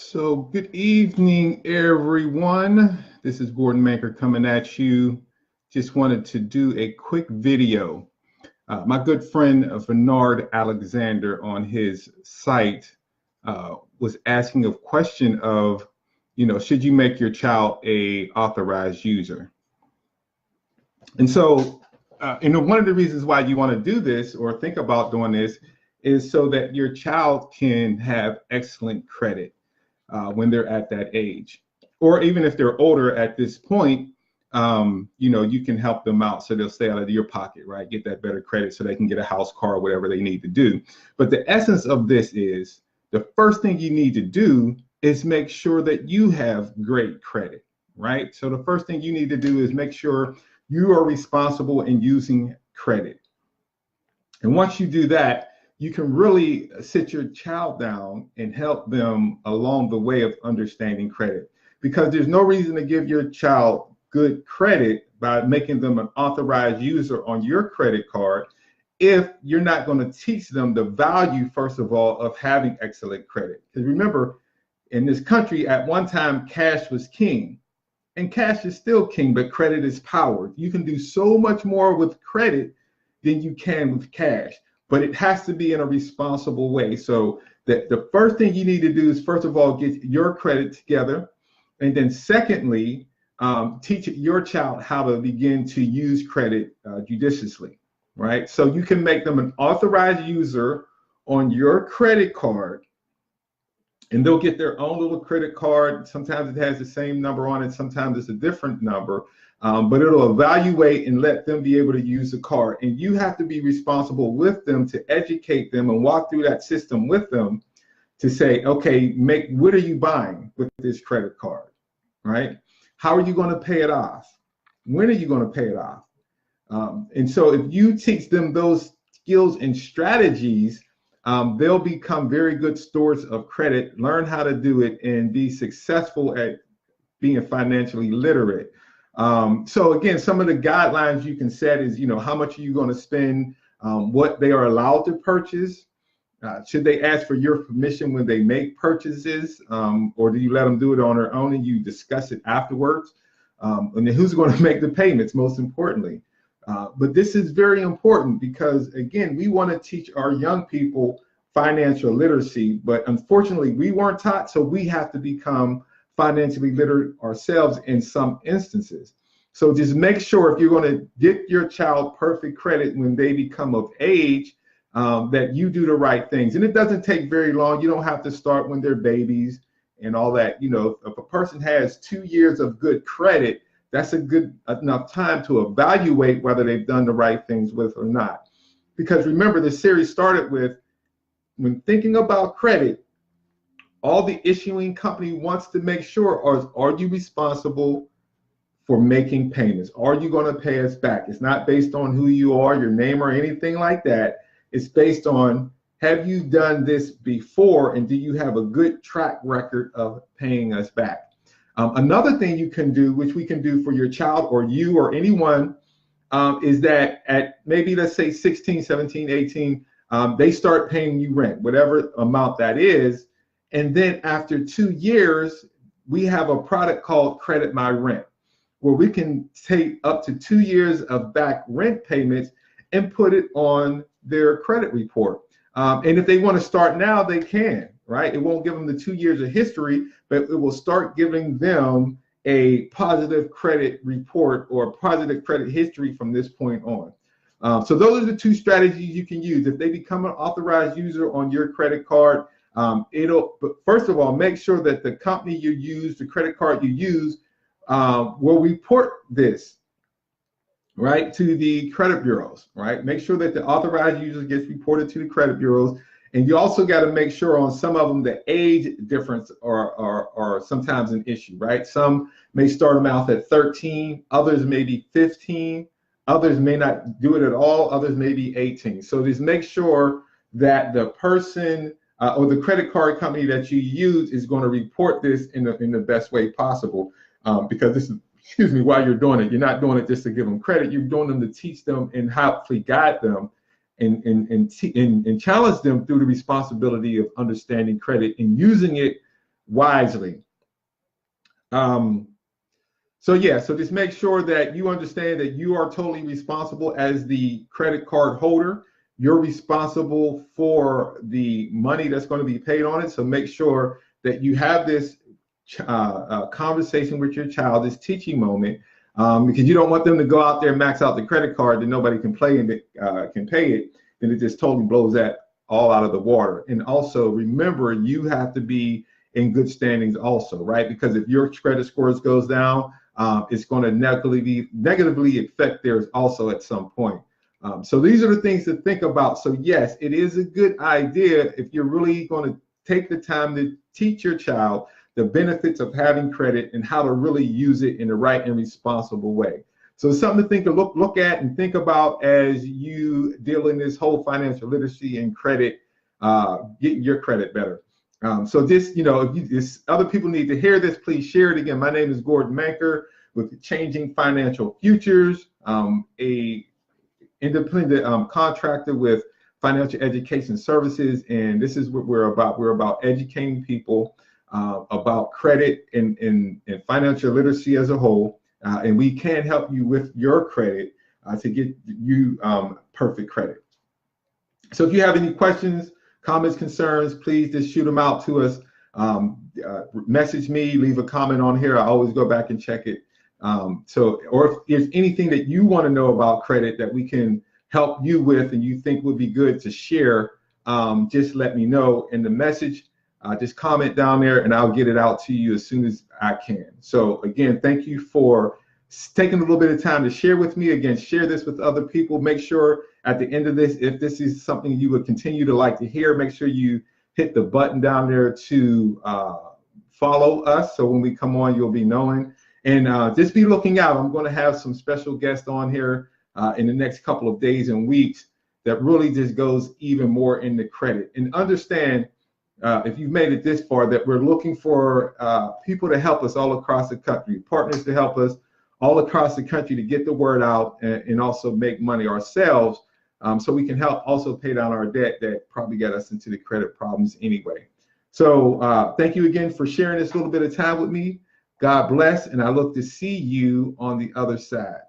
So good evening, everyone. This is Gordon Manker coming at you. Just wanted to do a quick video. My good friend Bernard Alexander on his site was asking a question of, should you make your child a authorized user? And so, one of the reasons why you want to do this or think about doing this is so that your child can have excellent credit when they're at that age, or even if they're older at this point, you can help them out so they'll stay out of your pocket, right? Get that better credit so they can get a house, car, whatever they need to do. But the essence of this is the first thing you need to do is make sure that you have great credit, right? So the first thing you need to do is make sure you are responsible in using credit. And once you do that, you can really sit your child down and help them along the way of understanding credit, because there's no reason to give your child good credit by making them an authorized user on your credit card if you're not going to teach them the value, first of all, of having excellent credit. Because remember, in this country, at one time, cash was king, and cash is still king, but credit is power. You can do so much more with credit than you can with cash, but it has to be in a responsible way. So the first thing you need to do is, first of all, get your credit together. And then secondly, teach your child how to begin to use credit judiciously, right? So you can make them an authorized user on your credit card, and they'll get their own little credit card. Sometimes it has the same number on it, sometimes it's a different number. But it'll evaluate and let them be able to use the card. And you have to be responsible with them to educate them and walk through that system with them to say, okay, what are you buying with this credit card, right? How are you going to pay it off? When are you going to pay it off? And so if you teach them those skills and strategies, they'll become very good stewards of credit, learn how to do it, and be successful at being financially literate. So again, some of the guidelines you can set is, how much are you going to spend, what they are allowed to purchase. Should they ask for your permission when they make purchases, or do you let them do it on their own and you discuss it afterwards? And then who's going to make the payments, most importantly. But this is very important because, again, we want to teach our young people financial literacy, but unfortunately we weren't taught, so we have to become financially literate ourselves in some instances. So just make sure, if you're going to get your child perfect credit when they become of age, that you do the right things. And it doesn't take very long. You don't have to start when they're babies and all that. If a person has 2 years of good credit, that's a good enough time to evaluate whether they've done the right things with or not. Because remember, the series started with, when thinking about credit, all the issuing company wants to make sure, are you responsible for making payments? Are you going to pay us back? It's not based on who you are, your name, or anything like that. It's based on, have you done this before, and do you have a good track record of paying us back? Another thing you can do, which we can do for your child or you or anyone, is that at maybe, let's say 16, 17, 18, they start paying you rent, whatever amount that is. And then after 2 years, we have a product called Credit My Rent, where we can take up to 2 years of back rent payments and put it on their credit report. And if they want to start now, they can, right? It won't give them the 2 years of history, but it will start giving them a positive credit report or positive credit history from this point on. So those are the two strategies you can use. If they become an authorized user on your credit card, but first of all, make sure that the company you use, the credit card you use, will report this, right, to the credit bureaus, right? Make sure that the authorized user gets reported to the credit bureaus. And you also got to make sure on some of them the age difference are sometimes an issue, right? Some may start them out at 13, others may be 15, others may not do it at all, others may be 18. So just make sure that the person or the credit card company that you use is going to report this in the best way possible, because this is, while you're doing it, you're not doing it just to give them credit. You're doing them to teach them and hopefully guide them and challenge them through the responsibility of understanding credit and using it wisely. So yeah, so just make sure that you understand that you are totally responsible as the credit card holder. You're responsible for the money that's going to be paid on it. So make sure that you have this conversation with your child, this teaching moment, because you don't want them to go out there and max out the credit card that nobody can play and can pay it, and it just totally blows that all out of the water. And also remember, you have to be in good standings also, right? Because if your credit scores goes down, it's going to negatively affect theirs also at some point. So these are the things to think about. So yes, it is a good idea if you're really going to take the time to teach your child the benefits of having credit and how to really use it in the right and responsible way. So it's something to think look at and think about as you deal in this whole financial literacy and credit, getting your credit better. So this, if other people need to hear this, please share it. Again, my name is Gordon Manker with Changing Financial Futures, a independent contractor with financial education services. And this is what we're about. We're about educating people about credit and financial literacy as a whole. And we can help you with your credit to get you perfect credit. So if you have any questions, comments, concerns, please just shoot them out to us. Message me, leave a comment on here. I always go back and check it. Or if there's anything that you want to know about credit that we can help you with and you think would be good to share, just let me know in the message. Just comment down there and I'll get it out to you as soon as I can. So again, thank you for taking a little bit of time to share with me. Again, share this with other people. Make sure at the end of this, if this is something you would continue to like to hear, make sure you hit the button down there to follow us. So when we come on, you'll be knowing. And just be looking out. I'm going to have some special guests on here in the next couple of days and weeks that really just goes even more into credit. And understand, if you've made it this far, that we're looking for people to help us all across the country, partners to help us all across the country to get the word out and also make money ourselves, so we can help also pay down our debt that probably got us into the credit problems anyway. So thank you again for sharing this little bit of time with me. God bless, and I look to see you on the other side.